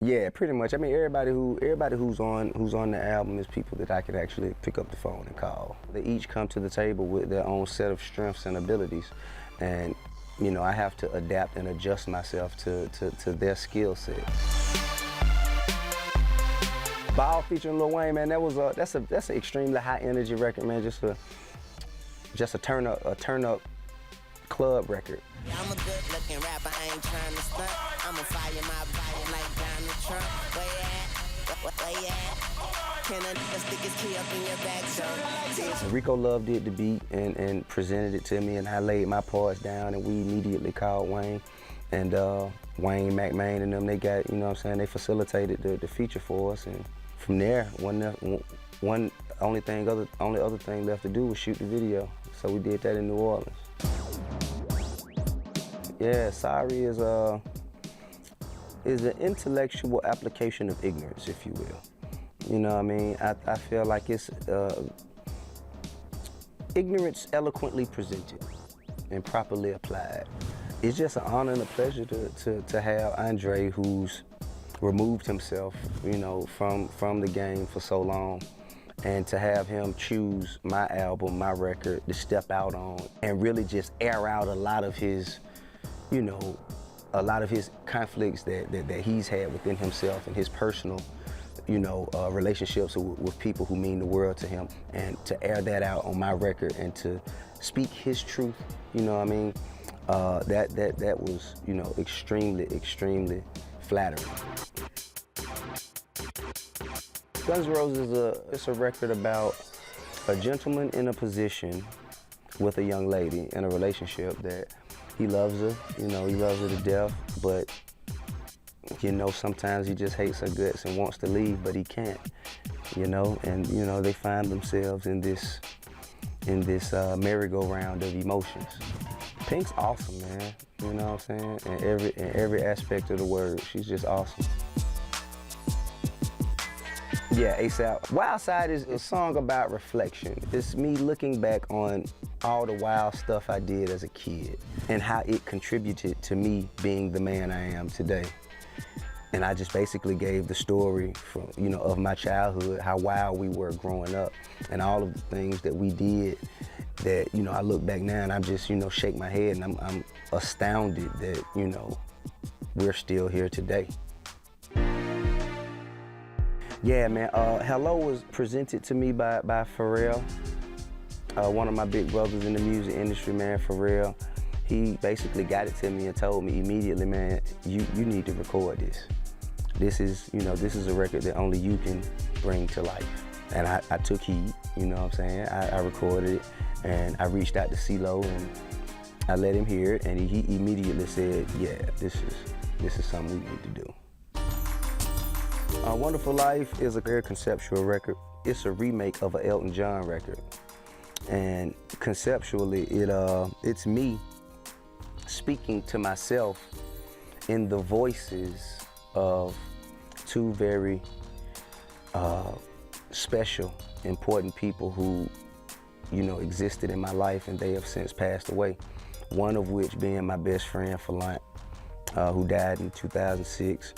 Yeah, pretty much. I mean, everybody who's on the album is people that I could actually pick up the phone and call. They each come to the table with their own set of strengths and abilities, and you know, I have to adapt and adjust myself to their skill set. Ball featuring Lil Wayne, man, that's an extremely high energy record, man. Just a turn up club record. Yeah, I'm a good looking rapper, I ain't trying to stunt. I'ma fire my body like Donald Trump. Where you at? Where you at? Can a nigga stick his key up in your back? So Rico loved it, the beat, and presented it to me, and I laid my parts down, and we immediately called Wayne. And Wayne, McMahon, and them, they got, you know what I'm saying, they facilitated the feature for us, and from there, only other thing left to do was shoot the video. So we did that in New Orleans. Yeah, sorry is an intellectual application of ignorance, if you will. You know what I mean? I feel like it's ignorance eloquently presented and properly applied. It's just an honor and a pleasure to have Andre, who's removed himself, you know, from the game for so long, and to have him choose my album, my record, to step out on and really just air out a lot of his, you know, a lot of his conflicts that he's had within himself and his personal, you know, relationships with people who mean the world to him, and to air that out on my record and to speak his truth, you know what I mean? That was, you know, extremely flattering. Guns N' Roses it's a record about a gentleman in a position with a young lady in a relationship that he loves her, you know, he loves her to death, but you know, sometimes he just hates her guts and wants to leave, but he can't, you know, and you know, they find themselves in this merry-go-round of emotions. Pink's awesome, man, you know what I'm saying? In every aspect of the word, she's just awesome. Yeah, ASAP. WILDSIDE is a song about reflection. It's me looking back on all the wild stuff I did as a kid and how it contributed to me being the man I am today. And I just basically gave the story from, you know, of my childhood, how wild we were growing up, and all of the things that we did that, you know, I look back now and I'm just, you know, shake my head and I'm astounded that, you know, we're still here today. Yeah, man, Hello was presented to me by Pharrell, one of my big brothers in the music industry, man, Pharrell. He basically got it to me and told me immediately, man, you need to record this. This is, you know, this is a record that only you can bring to life. And I took heed, you know what I'm saying? I recorded it, and I reached out to CEELO and I let him hear it, and he immediately said, yeah, this is something we need to do. Wonderful Life is a very conceptual record. It's a remake of an Elton John record. And conceptually, it's me speaking to myself in the voices of two very special, important people who, you know, existed in my life, and they have since passed away. One of which being my best friend, Falant, who died in 2006.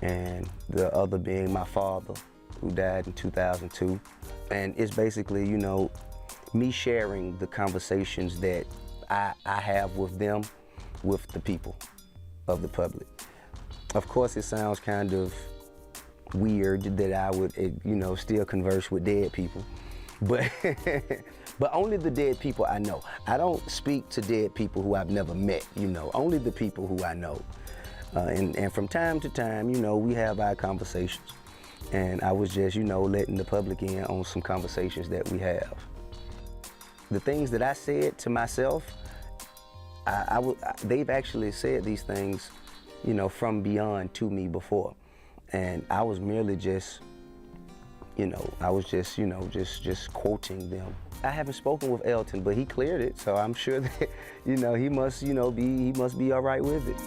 And the other being my father, who died in 2002. And it's basically, you know, me sharing the conversations that I have with them, with the people of the public. Of course, it sounds kind of weird that I would, you know, still converse with dead people, but but only the dead people I know. I don't speak to dead people who I've never met, you know, only the people who I know. And from time to time, you know, we have our conversations. And I was just, you know, letting the public in on some conversations that we have. The things that I said to myself, they've actually said these things, you know, from beyond to me before. And I was merely just, you know, just quoting them. I haven't spoken with Elton, but he cleared it, so I'm sure that, you know, he must be all right with it.